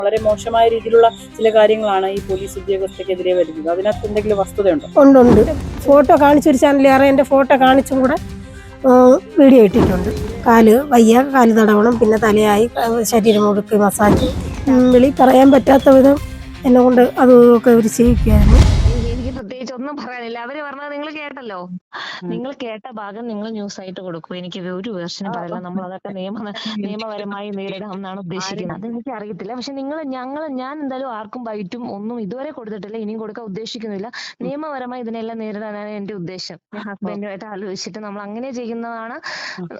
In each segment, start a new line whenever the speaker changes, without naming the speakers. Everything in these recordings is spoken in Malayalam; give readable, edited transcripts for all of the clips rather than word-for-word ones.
വളരെ മോശമായ രീതിയിലുള്ള ചില കാര്യങ്ങളാണ് ഈ പോലീസ് ഉദ്യോഗസ്ഥർക്കെതിരെ വരുന്നത്. അതിനകത്ത് എന്തെങ്കിലും വസ്തുതയുണ്ടോ?
ഉണ്ട്. ഫോട്ടോ കാണിച്ചൊരു ചാനലിൽ എൻ്റെ ഫോട്ടോ കാണിച്ചും കൂടെ വീഡിയോ ഇട്ടിട്ടുണ്ട്. കാല് വയ്യ, കാല് തടവണം, പിന്നെ തലയായി, ശരീരം മുഴുക്കി മസാജ്, വിളി പറയാൻ പറ്റാത്ത വിധം എന്നെ കൊണ്ട് അതൊക്കെ അവർ ചെയ്യിക്കുമായിരുന്നു.
എനിക്ക് പ്രത്യേകിച്ച് ഒന്നും പറയാനില്ല. അവര് പറഞ്ഞത് നിങ്ങൾ കേട്ടല്ലോ. നിങ്ങൾ കേട്ട ഭാഗം നിങ്ങൾ ന്യൂസ് ആയിട്ട് കൊടുക്കും. എനിക്ക് ഒരു വേർഷനും പറയില്ല. നമ്മൾ അതൊക്കെ നിയമപരമായി നേരിടാം എന്നാണ് ഉദ്ദേശിക്കുന്നത്. അതെനിക്ക് അറിയത്തില്ല. പക്ഷെ ഞാൻ എന്തായാലും ആർക്കും ബൈറ്റും ഒന്നും ഇതുവരെ കൊടുത്തിട്ടില്ല, ഇനിയും കൊടുക്കാൻ ഉദ്ദേശിക്കുന്നില്ല. നിയമപരമായി ഇതിനെല്ലാം നേരിടാനാണ് എന്റെ ഉദ്ദേശം. ഞാൻ ഹസ്ബൻഡുമായിട്ട് ആലോചിച്ചിട്ട് നമ്മൾ അങ്ങനെ ചെയ്യുന്നതാണ്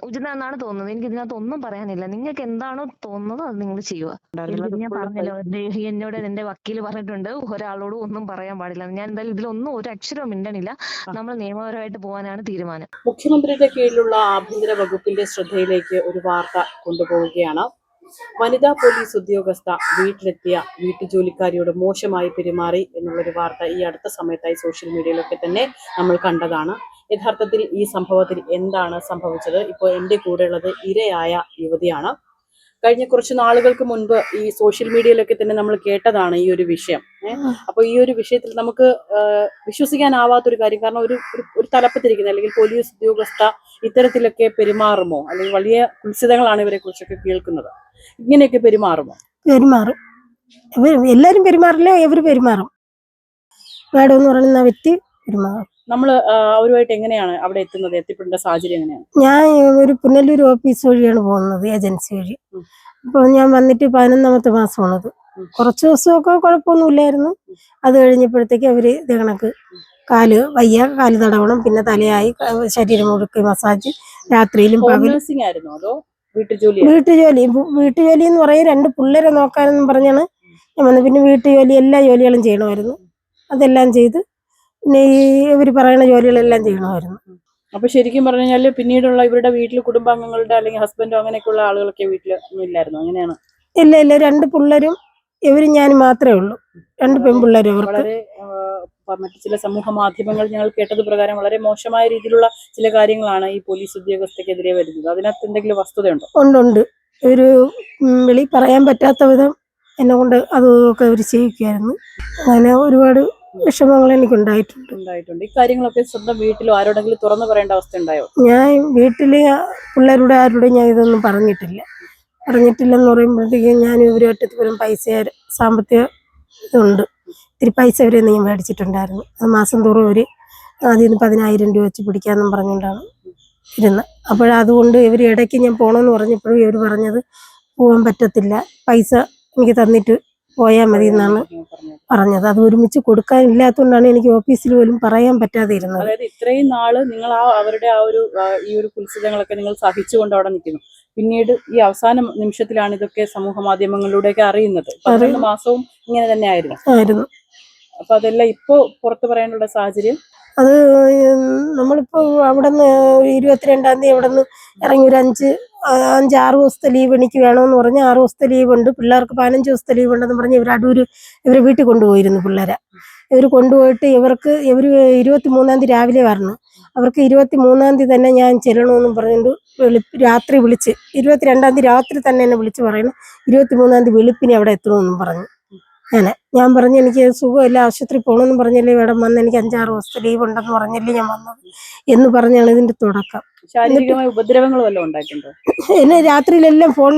ഉചിതം എന്നാണ് തോന്നുന്നത്. എനിക്ക് ഇതിനകത്ത് ഒന്നും പറയാനില്ല. നിങ്ങൾക്ക് എന്താണോ തോന്നുന്നത് അത് നിങ്ങൾ ചെയ്യുക. ഞാൻ പറഞ്ഞല്ലോ, എന്നോട് എന്റെ വക്കീൽ പറഞ്ഞിട്ടുണ്ട് ഒരാളോടും ഒന്നും പറയാൻ പാടില്ല. ഞാൻ എന്തായാലും ഇതിലൊന്നും ഒരു അക്ഷരവും മിണ്ടണില്ല. നമ്മൾ നിയമപരമായിട്ട് പോകാനാണ് തീരുമാനം.
മുഖ്യമന്ത്രിയുടെ കീഴിലുള്ള ആഭ്യന്തര വകുപ്പിന്റെ ശ്രദ്ധയിലേക്ക് ഒരു വാർത്ത കൊണ്ടുപോവുകയാണ്. വനിതാ പോലീസ് ഉദ്യോഗസ്ഥ വീട്ടിലെത്തിയ വീട്ടുജോലിക്കാരിയോട് മോശമായി പെരുമാറി എന്നുള്ളൊരു വാർത്ത ഈ അടുത്ത സമയത്തായി സോഷ്യൽ മീഡിയയിലൊക്കെ തന്നെ നമ്മൾ കണ്ടതാണ്. യഥാർത്ഥത്തിൽ ഈ സംഭവത്തിൽ എന്താണ് സംഭവിച്ചത്? ഇപ്പോൾ എൻ്റെ കൂടെയുള്ളത് ഇരയായ യുവതിയാണ്. കഴിഞ്ഞ കുറച്ച് നാളുകൾക്ക് മുൻപ് ഈ സോഷ്യൽ മീഡിയയിലൊക്കെ തന്നെ നമ്മൾ കേട്ടതാണ് ഈ ഒരു വിഷയം. അപ്പോൾ ഈ ഒരു വിഷയത്തിൽ നമുക്ക് വിശ്വസിക്കാനാവാത്തൊരു കാര്യം. കാരണം ഒരു തലപ്പത്തിരിക്കുന്ന അല്ലെങ്കിൽ പോലീസ് ഉദ്യോഗസ്ഥ ഇത്തരത്തിലൊക്കെ പെരുമാറുമോ? അല്ലെങ്കിൽ വലിയ കുൽസിതങ്ങളാണ് ഇവരെ കുറിച്ചൊക്കെ കേൾക്കുന്നത്. ഇങ്ങനെയൊക്കെ പെരുമാറുമോ?
പെരുമാറും. എല്ലാരും പെരുമാറില്ല, ഇവർ പെരുമാറും. മാഡം എന്ന് പറയുന്ന വ്യക്തി പെരുമാറും.
നമ്മൾ അവരുമായിട്ട് എങ്ങനെയാണ് അവിടെ എത്തുന്നത്? എത്തിപ്പെടേണ്ട സാഹചര്യം എങ്ങനെയാണ്?
ഞാൻ ഒരു പുനലൂർ ഓഫീസ് വഴിയാണ് പോകുന്നത്, ഏജൻസി വഴി. അപ്പോൾ ഞാൻ വന്നിട്ട് 11ാമത്തെ മാസമാണത്. കുറച്ച് ദിവസമൊക്കെ കുഴപ്പമൊന്നുമില്ലായിരുന്നു. അത് കഴിഞ്ഞപ്പോഴത്തേക്ക് അവര് ഇത് കണക്ക് കാല് വയ്യ, കാല് തടവണം, പിന്നെ തലയായി, ശരീരം മുഴുക്കി മസാജ്, രാത്രിയിലും പകലും. വീട്ടുജോലി എന്ന് പറയും. 2 പിള്ളേരെ നോക്കാനെന്നും പറഞ്ഞാണ് ഞാൻ വന്നത്. പിന്നെ വീട്ടുജോലി എല്ലാ ജോലികളും ചെയ്യണമായിരുന്നു. അതെല്ലാം ചെയ്ത് പിന്നെ ഈ ഇവർ പറയുന്ന ജോലികളെല്ലാം ചെയ്യണമായിരുന്നു.
അപ്പൊ ശരിക്കും പറഞ്ഞു കഴിഞ്ഞാല് പിന്നീടുള്ള ഇവരുടെ വീട്ടിൽ കുടുംബാംഗങ്ങളുടെ അല്ലെങ്കിൽ ഹസ്ബൻഡോ അങ്ങനെയൊക്കെയുള്ള ആളുകളൊക്കെ വീട്ടിൽ ഇല്ലായിരുന്നു? അങ്ങനെയാണ്?
ഇല്ല, 2 പിള്ളേരും ഇവരും ഞാനും മാത്രമേ ഉള്ളൂ. 2 പെൺപിള്ളേരും.
വളരെ മറ്റു ചില സമൂഹ മാധ്യമങ്ങൾ ഞങ്ങൾ കേട്ടത് പ്രകാരം വളരെ മോശമായ രീതിയിലുള്ള ചില കാര്യങ്ങളാണ് ഈ പോലീസ് ഉദ്യോഗസ്ഥർക്കെതിരെ വരുന്നത്. അതിനകത്ത് എന്തെങ്കിലും വസ്തുതയുണ്ടോ?
ഉണ്ട്. ഒരു വിളി പറയാൻ പറ്റാത്ത വിധം എന്നെ കൊണ്ട് അതൊക്കെ അവർ ചെയ്യിക്കുമായിരുന്നു. അങ്ങനെ ഒരുപാട് വിഷമങ്ങൾ എനിക്ക് ഉണ്ടായിട്ടുണ്ട്.
ഈ കാര്യങ്ങളൊക്കെ സ്വന്തം വീട്ടിലോ ആരോടെങ്കിലും തുറന്നു പറയേണ്ട അവസ്ഥ ഉണ്ടായോ?
ഞാൻ വീട്ടില് പിള്ളേരുടെ ആരോടും ഞാൻ ഇതൊന്നും പറഞ്ഞിട്ടില്ലെന്ന് പറയുമ്പോഴത്തേക്കും ഞാൻ ഇവരുമായിട്ട് ഇവരും സാമ്പത്തിക ഇതുണ്ട്. ഇത്തിരി പൈസ അവരെ ഞാൻ മേടിച്ചിട്ടുണ്ടായിരുന്നു. അത് മാസം തോറും ഒരു അതിൽ നിന്ന് 10,000 രൂപ വെച്ച് പിടിക്കാമെന്നും പറഞ്ഞുകൊണ്ടാണ് ഇരുന്നത്. അപ്പോഴതുകൊണ്ട് ഇവർ ഇടയ്ക്ക് ഞാൻ പോകണമെന്ന് പറഞ്ഞപ്പോഴും ഇവർ പറഞ്ഞത് പോകാൻ പറ്റത്തില്ല, പൈസ എനിക്ക് തന്നിട്ട് പോയാൽ മതി എന്നാണ് പറഞ്ഞത്. അത് ഒരുമിച്ച് കൊടുക്കാനില്ലാത്തതുകൊണ്ടാണ് എനിക്ക് ഓഫീസിൽ പോലും പറയാൻ പറ്റാതെ ഇരുന്നത്.
അതായത് ഇത്രയും നാള് നിങ്ങൾ അവരുടെ ഈ ഒരു കുൽസിതങ്ങളൊക്കെ നിങ്ങൾ സഹിച്ചുകൊണ്ട് അവിടെ നിൽക്കുന്നു. പിന്നീട് ഈ അവസാന നിമിഷത്തിലാണ് ഇതൊക്കെ സമൂഹ മാധ്യമങ്ങളിലൂടെയൊക്കെ അറിയുന്നത്. 11 മാസവും ഇങ്ങനെ തന്നെ ആയിരുന്നു. അപ്പൊ അതെല്ലാം ഇപ്പൊ പുറത്തു പറയാനുള്ള സാഹചര്യം?
അത് നമ്മളിപ്പോ അവിടെ നിന്ന് 22-ാം തീയതി അവിടെ നിന്ന് ഇറങ്ങി ഒരു 5-6 ദിവസത്തെ ലീവ് എനിക്ക് വേണമെന്ന് പറഞ്ഞ് 6 ദിവസത്തെ ലീവ് ഉണ്ട്. പിള്ളേർക്ക് 15 ദിവസത്തെ ലീവ് ഉണ്ടെന്ന് പറഞ്ഞ് ഇവരെ വീട്ടിൽ കൊണ്ടുപോയിരുന്നു. പിള്ളേരെ ഇവർ കൊണ്ടുപോയിട്ട് ഇവർ 23-ാം തീയതി രാവിലെ വരണം. അവർക്ക് 23-ാം തീയതി തന്നെ ഞാൻ ചെല്ലണമെന്നും പറഞ്ഞുകൊണ്ട് രാത്രി വിളിച്ച് 22-ാം തീയതി രാത്രി തന്നെ എന്നെ വിളിച്ച് പറയണം 23-ാം തീയതി വെളുപ്പിനെ അവിടെ എത്തണമെന്നും പറഞ്ഞു. ഞാൻ പറഞ്ഞു എനിക്ക് സുഖമില്ല, ആശുപത്രി പോകണമെന്ന് പറഞ്ഞല്ലേ മേഡം വന്ന്, എനിക്ക് 5-6 ദിവസത്തെ ലീവ് ഉണ്ടെന്ന് പറഞ്ഞല്ലേ ഞാൻ വന്നത് എന്ന് പറഞ്ഞാണ് ഇതിന്റെ തുടക്കം.
ശാരീരികമായ ഉപദ്രവങ്ങൾ വല്ലതും ഉണ്ടായിട്ടുണ്ടോ?
എന്നെ രാത്രിയിലെല്ലാം ഫോൺ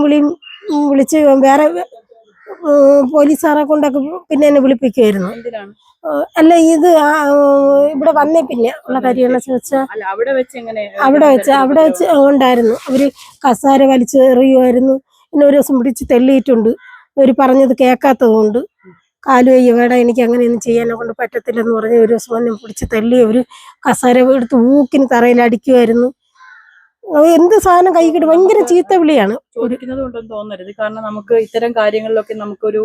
വിളിച്ച് വേറെ പോലീസുകാരെ കൊണ്ടൊക്കെ പിന്നെ എന്നെ വിളിപ്പിക്കുമായിരുന്നു. അല്ല, ഇത് ഇവിടെ വന്നേ പിന്നെ ഉള്ള കാര്യമാണെന്ന് വെച്ചാൽ അവിടെ വെച്ച് ഉണ്ടായിരുന്നു. അവര് കസാര വലിച്ച് എറിയുമായിരുന്നു. പിന്നെ ഒരു ദിവസം പിടിച്ച് തെള്ളിയിട്ടുണ്ട്. അവർ പറഞ്ഞത് കേൾക്കാത്തത് കൊണ്ട്. കാല് വേടാ, എനിക്ക് അങ്ങനെയൊന്നും ചെയ്യാനെ കൊണ്ട് പറ്റത്തില്ലെന്ന് പറഞ്ഞ് ഒരു ദിവസം എന്നെ പിടിച്ച് തള്ളി അവർ കസാര എടുത്ത് ഊക്കിന് തറയിൽ അടിക്കുമായിരുന്നു. എന്ത് സാധനം കൈ കിട്ടും, ഭയങ്കര ചീത്ത വിളിയാണ്.
ചോദിക്കുന്നത് കൊണ്ടൊന്നും തോന്നരുത്. കാരണം നമുക്ക് ഇത്തരം കാര്യങ്ങളിലൊക്കെ നമുക്കൊരു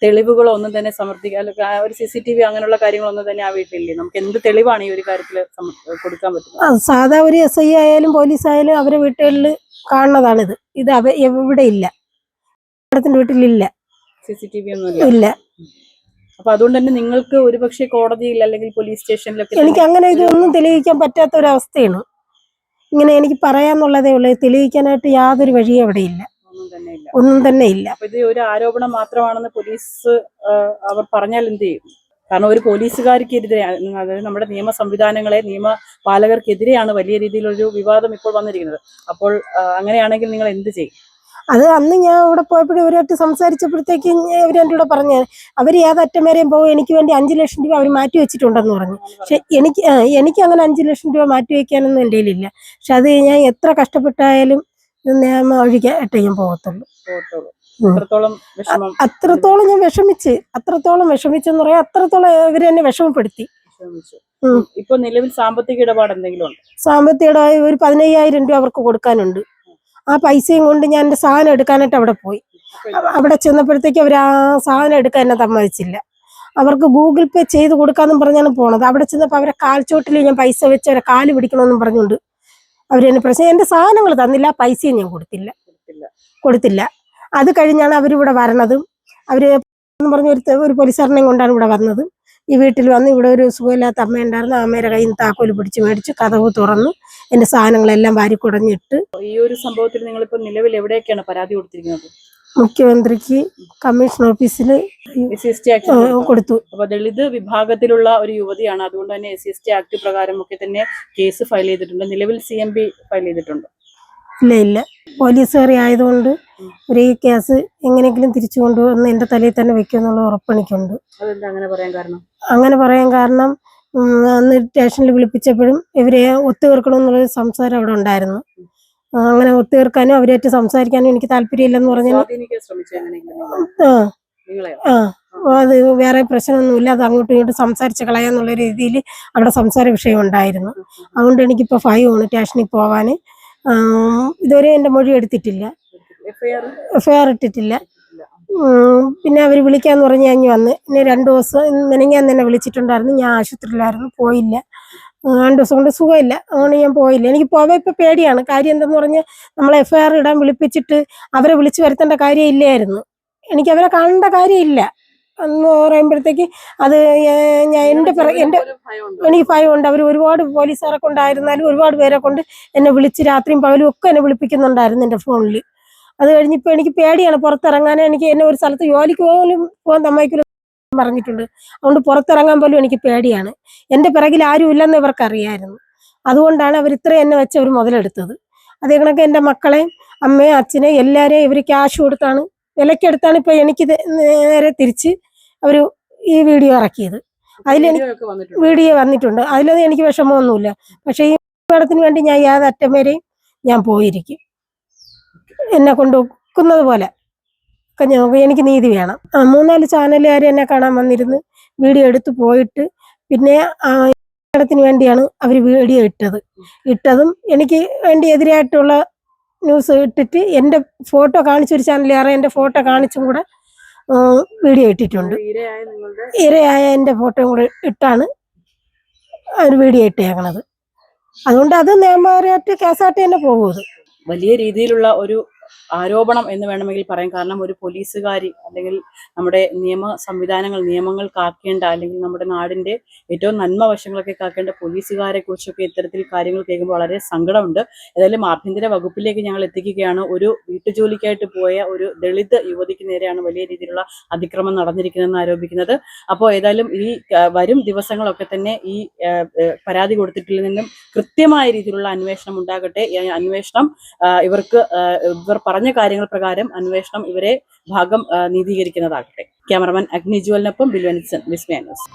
തെളിവുകളോ ഒന്നും തന്നെ സമർപ്പിക്കാൻ, ഒരു CCTV അങ്ങനെയുള്ള കാര്യങ്ങളൊന്നും തന്നെ ആ വീട്ടിലില്ലേ? നമുക്ക് എന്ത് തെളിവാണ് ഈ ഒരു കാര്യത്തിൽ കൊടുക്കാൻ പറ്റുന്നത്?
സാധാ ഒരു SI ആയാലും പോലീസ് ആയാലും അവരെ വീട്ടുകളിൽ കാണുന്നതാണിത്. ഇത് എവിടെ ഇല്ല, മാഡത്തിന്റെ വീട്ടിലില്ല,
CCTV ഒന്നും ഇല്ല. അപ്പൊ അതുകൊണ്ട് തന്നെ നിങ്ങൾക്ക് ഒരുപക്ഷെ കോടതിയിൽ അല്ലെങ്കിൽ പോലീസ് സ്റ്റേഷനിലൊക്കെ
എനിക്ക് അങ്ങനെ ഇതൊന്നും തെളിയിക്കാൻ പറ്റാത്ത ഒരവസ്ഥയാണ്. ഇങ്ങനെ എനിക്ക് പറയാന്നുള്ളതേ ഉള്ളൂ, തെളിയിക്കാനായിട്ട് യാതൊരു വഴിയും അവിടെ ഇല്ല. ഒന്നും തന്നെ ഇല്ല.
അപ്പൊ ഇത് ഒരു ആരോപണം മാത്രമാണെന്ന് പോലീസ് അവർ പറഞ്ഞാൽ എന്ത് ചെയ്യും? കാരണം ഒരു പോലീസുകാർക്കെതിരെ, അതായത് നമ്മുടെ നിയമ സംവിധാനങ്ങളെ, നിയമപാലകർക്കെതിരെയാണ് വലിയ രീതിയിലൊരു വിവാദം ഇപ്പോൾ വന്നിരിക്കുന്നത്. അപ്പോൾ അങ്ങനെയാണെങ്കിൽ നിങ്ങൾ എന്ത് ചെയ്യും?
അത് അന്ന് ഞാൻ അവിടെ പോയപ്പോഴും ഇവരായിട്ട് സംസാരിച്ചപ്പോഴത്തേക്ക് ഇവർ എൻ്റെ കൂടെ പറഞ്ഞു, അവർ ഏതറ്റം വരെയും പോകും, എനിക്ക് വേണ്ടി 5 ലക്ഷം രൂപ അവർ മാറ്റി വെച്ചിട്ടുണ്ടെന്ന് പറഞ്ഞു. പക്ഷെ എനിക്ക് അങ്ങനെ 5 ലക്ഷം രൂപ മാറ്റി വയ്ക്കാനൊന്നും എൻ്റെ കയ്യിലില്ല. പക്ഷെ അത് ഞാൻ എത്ര കഷ്ടപ്പെട്ടായാലും നിയമം ഒഴിക്കാട്ടെ ഞാൻ പോകത്തുള്ളൂ. അത്രത്തോളം ഞാൻ അത്രത്തോളം വിഷമിച്ചെന്ന് പറയാം. അത്രത്തോളം ഇവർ എന്നെ വിഷമപ്പെടുത്തി.
ഇപ്പൊ നിലവിൽ സാമ്പത്തിക ഇടപാട് എന്തെങ്കിലും ഉണ്ട്?
സാമ്പത്തിക ഇടപാട് ഒരു 15,000 രൂപ അവർക്ക് കൊടുക്കാനുണ്ട്. ആ പൈസയും കൊണ്ട് ഞാൻ എൻ്റെ സാധനം എടുക്കാനായിട്ട് അവിടെ പോയി. അവിടെ ചെന്നപ്പോഴത്തേക്ക് അവർ ആ സാധനം എടുക്കാൻ എന്നെ സമ്മതിച്ചില്ല. അവർക്ക് ഗൂഗിൾ പേ ചെയ്ത് കൊടുക്കാമെന്നും പറഞ്ഞാണ് പോണത്. അവിടെ ചെന്നപ്പോൾ അവരെ കാൽച്ചോട്ടിൽ ഞാൻ പൈസ വെച്ച് അവരെ കാല് പിടിക്കണമെന്നും പറഞ്ഞുകൊണ്ട് അവരെന്നെ പ്രശ്നം. എൻ്റെ സാധനങ്ങൾ തന്നില്ല, പൈസയും ഞാൻ കൊടുത്തില്ല. അത് കഴിഞ്ഞാണ് അവരിവിടെ വരണത്. അവർ എന്ന് പറഞ്ഞ ഒരു പോലീസുകാരനെയും കൊണ്ടാണ് ഇവിടെ വന്നത്. ഈ വീട്ടിൽ വന്ന് ഇവിടെ ഒരു സുഖമില്ലാത്ത അമ്മ ഉണ്ടായിരുന്നു. ആ അമ്മയുടെ കയ്യിൽ നിന്ന് താക്കോല് പിടിച്ച് മേടിച്ച് കതവ് തുറന്ന് എൻ്റെ സാധനങ്ങളെല്ലാം വാരി കുടഞ്ഞിട്ട്.
ഈ ഒരു സംഭവത്തിൽ നിങ്ങളിപ്പോ നിലവിൽ എവിടെയൊക്കെയാണ് പരാതി കൊടുത്തിരിക്കുന്നത്?
മുഖ്യമന്ത്രിക്ക്, കമ്മീഷൻ ഓഫീസിൽ കൊടുത്തു.
അപ്പൊ ദളിത് വിഭാഗത്തിലുള്ള ഒരു യുവതിയാണ്, അതുകൊണ്ട് തന്നെ SC ആക്ട് പ്രകാരം ഒക്കെ തന്നെ കേസ് ഫയൽ ചെയ്തിട്ടുണ്ട്. നിലവിൽ CMB ഫയൽ ചെയ്തിട്ടുണ്ട്?
ഇല്ല. പോലീസുകാരി ആയതുകൊണ്ട് ഒരു ഈ കേസ് എങ്ങനെയെങ്കിലും തിരിച്ചു കൊണ്ടുവന്ന് എൻ്റെ തലയിൽ തന്നെ വെക്കുമെന്നുള്ള ഉറപ്പെനിക്കുണ്ട്.
അതെന്താ അങ്ങനെ പറയാൻ കാരണം?
അങ്ങനെ പറയാൻ കാരണം അന്ന് സ്റ്റേഷനിൽ വിളിപ്പിച്ചപ്പോഴും ഇവരെ ഒത്തുതീർക്കണമെന്നുള്ളൊരു സംസാരം അവിടെ ഉണ്ടായിരുന്നു. അങ്ങനെ ഒത്തുതീർക്കാനും അവരായിട്ട് സംസാരിക്കാനും എനിക്ക് താല്പര്യമില്ലെന്ന് പറഞ്ഞാൽ അത് വേറെ പ്രശ്നമൊന്നുമില്ല, അത് അങ്ങോട്ടും ഇങ്ങോട്ടും സംസാരിച്ച് കളയാന്നുള്ള രീതിയിൽ അവിടെ സംസാര വിഷയം ഉണ്ടായിരുന്നു. അതുകൊണ്ട് എനിക്കിപ്പോൾ ഭയമാണ് സ്റ്റേഷനിൽ പോവാൻ. ഇതുവരെ എൻ്റെ മൊഴി എടുത്തിട്ടില്ല, FIR ഇട്ടിട്ടില്ല. പിന്നെ അവർ വിളിക്കാന്ന് പറഞ്ഞ് ഞാൻ വന്ന്. പിന്നെ 2 ദിവസം മെനങ്ങാന്ന് തന്നെ വിളിച്ചിട്ടുണ്ടായിരുന്നു. ഞാൻ ആശുപത്രിയിലായിരുന്നു, പോയില്ല. 2 ദിവസം കൊണ്ട് സുഖമില്ല, അതുകൊണ്ട് ഞാൻ പോയില്ല. എനിക്ക് പോവാൻ ഇപ്പം പേടിയാണ്. കാര്യം എന്തെന്ന് പറഞ്ഞാൽ നമ്മളെ FIR ഇടാൻ വിളിപ്പിച്ചിട്ട് അവരെ വിളിച്ചു വരുത്തേണ്ട കാര്യം ഇല്ലായിരുന്നു. എനിക്ക് അവരെ കാണേണ്ട കാര്യമില്ല എന്ന് പറയുമ്പോഴത്തേക്ക് അത് ഞാൻ എനിക്ക് ഭയമുണ്ട്. അവർ ഒരുപാട് പോലീസുകാരെ കൊണ്ടായിരുന്നാലും ഒരുപാട് പേരെ കൊണ്ട് എന്നെ വിളിച്ച് രാത്രിയും പകലും ഒക്കെ എന്നെ വിളിപ്പിക്കുന്നുണ്ടായിരുന്നു എൻ്റെ ഫോണിൽ. അത് കഴിഞ്ഞിപ്പോൾ എനിക്ക് പേടിയാണ് പുറത്തിറങ്ങാൻ. എനിക്ക് എന്നെ ഒരു സ്ഥലത്ത് ജോലിക്ക് പോലും പോകാൻ സമ്മതിക്കില്ല പറഞ്ഞിട്ടുണ്ട്. അതുകൊണ്ട് പുറത്തിറങ്ങാൻ പോലും എനിക്ക് പേടിയാണ്. എൻ്റെ പിറകിൽ ആരും ഇല്ലെന്ന് ഇവർക്കറിയായിരുന്നു. അതുകൊണ്ടാണ് അവർ ഇത്രയും എന്നെ വെച്ച് അവർ മുതലെടുത്തത്. അതേ കണക്ക് എൻ്റെ മക്കളെയും അമ്മയും അച്ഛനെയും എല്ലാവരെയും ഇവർ ക്യാഷ് കൊടുത്താണ്, വിലക്കെടുത്താണ് ഇപ്പോൾ എനിക്ക് നേരെ തിരിച്ച് അവർ ഈ വീഡിയോ ഇറക്കിയത്. അതിലെനിക്ക് വീഡിയോ വന്നിട്ടുണ്ട്. അതിലൊന്നും എനിക്ക് വിഷമമൊന്നുമില്ല. പക്ഷേ ഈ മേഡത്തിന് വേണ്ടി ഞാൻ യാതൊറ്റം വരെയും ഞാൻ പോയിരിക്കും. എന്നെ കൊണ്ടുവെക്കുന്നത് പോലെ എനിക്ക് നീതി വേണം. 3-4 ചാനലുകാർ എന്നെ കാണാൻ വന്നിരുന്ന് വീഡിയോ എടുത്ത് പോയിട്ട് പിന്നെ മേഡത്തിന് വേണ്ടിയാണ് അവർ വീഡിയോ ഇട്ടതും എനിക്ക് വേണ്ടി എതിരായിട്ടുള്ള ന്യൂസ് ഇട്ടിട്ട് എൻ്റെ ഫോട്ടോ കാണിച്ചൊരു ചാനലുകാരെ എൻ്റെ ഫോട്ടോ കാണിച്ചും കൂടെ വീഡിയോ ഇട്ടിട്ടുണ്ട്. ഇരയായ എൻ്റെ ഫോട്ടോയും കൂടെ ഇട്ടാണ് അവർ വീഡിയോ ഇട്ടേക്കണത്. അതുകൊണ്ട് അത് നിയമപരമായിട്ട് കേസായിട്ട് തന്നെ പോകുന്നത്.
വലിയ രീതിയിലുള്ള ഒരു ആരോപണം എന്ന് വേണമെങ്കിൽ പറയാം. കാരണം ഒരു പോലീസുകാരി അല്ലെങ്കിൽ നമ്മുടെ നിയമ സംവിധാനങ്ങൾ, നിയമങ്ങൾ കാക്കേണ്ട, അല്ലെങ്കിൽ നമ്മുടെ നാടിന്റെ ഏറ്റവും നന്മ വശങ്ങളൊക്കെ കാക്കേണ്ട പോലീസുകാരെ കുറിച്ചൊക്കെ ഇത്തരത്തിൽ കാര്യങ്ങൾ കേൾക്കുമ്പോൾ വളരെ സങ്കടമുണ്ട്. ഏതായാലും ആഭ്യന്തര വകുപ്പിലേക്ക് ഞങ്ങൾ എത്തിക്കുകയാണ്. ഒരു വീട്ടുജോലിക്കായിട്ട് പോയ ഒരു ദളിത് യുവതിക്ക് നേരെയാണ് വലിയ രീതിയിലുള്ള അതിക്രമം നടന്നിരിക്കുന്നതെന്ന് ആരോപിക്കുന്നത്. അപ്പോൾ ഏതായാലും ഈ വരും ദിവസങ്ങളൊക്കെ തന്നെ ഈ പരാതി കൊടുത്തിട്ടിൽ നിന്നും കൃത്യമായ രീതിയിലുള്ള അന്വേഷണം ഉണ്ടാകട്ടെ. ഈ അന്വേഷണം ഇവർ പറഞ്ഞ കാര്യങ്ങൾ പ്രകാരം അന്വേഷണം ഇവരെ ഭാഗം നീതീകരിക്കുന്നതാകട്ടെ. ക്യാമറമാൻ അഗ്നി ജുവലിനൊപ്പം ബിൽവൻസൺ, വിസ്മയ ന്യൂസ്.